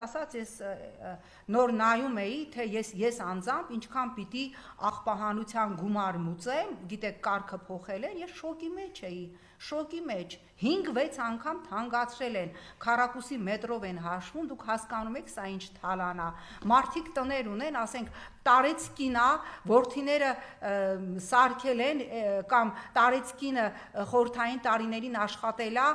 Ասած ես նոր նայում էի, թե ես անձամբ ինչքան պիտի աղբահանության գումար մուծեմ, գիտեք կարգը փոխել են, ես շոկի մեջ էի, շոկի մեջ 5-6 անգամ թանկացրել են, քառակուսի մետրով են հաշվում, դուք հասկանում եք սա ինչ թալան է, մարդիկ տներ ունեն, ասենք տարեցկինա, որդիները սարքել են կամ տարեցկինը խորհրդային տարիներին աշխատել է,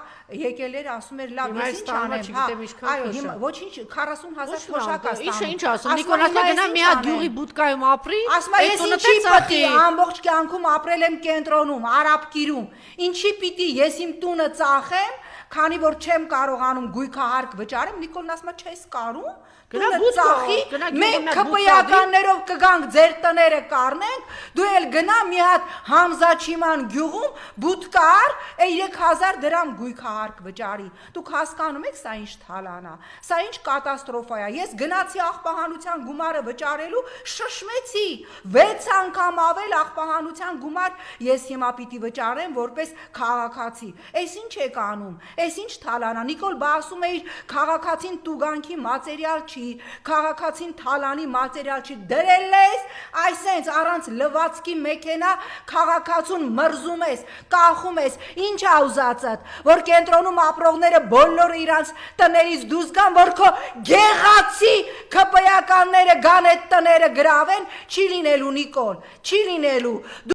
եկել էր ասում էր լավ, ես ինչ անեմ, ոչինչ 40,000 թոշակ է ստանում։ Ինչ ասում, Նիկոլասը գնա մի հատ գյուղի բուդկայում ապրի, ասում է ես ինչի պիտի ամբողջ կյանքում ապրել եմ կենտրոնում, Արաբկիրում, ինչի պիտի ես իմ տունը ծախեմ, քանի որ չեմ կարողանում գույքահարկ վճարեմ, Նիկոլն ասում է չես կարում, տունը ծախի, մենք քպիականներով կգանք ձեր տները կառնենք, դու էլ գնա մի հատ Համզաչիման գյուղում բուդկար 3000 դրամ գույքահարկ վճարի, դուք հասկանում եք սա ինչ թալան է, սա ինչ կատաստրոֆա է, ես գնացի աղբահանության գումարը վճարելու, շշմեցի, 6 անգամ ավել աղբահանության գումար ես հիմա պիտի վճարեմ որպես քաղաքացի, այս ինչ եք անում, այս ինչ թալան է, Նիկոլ բա ասում էիր քաղաքացին տուգանքի մատերիալ չի, քաղաքացին թալանի մատերիալ չի, դրել ես, այսենց առանց լվացքի մեքենա քաղաքացուն մրզում ես, կախում ես, ինչ ա ուզածդ, որ կենտրոնում ապրողները բոլորը իրանց տներից դուրս գան, որ քո գեղացի քպիականները գան այդ տները գրավեն, չի լինելու Նիկոլ, չի լինելու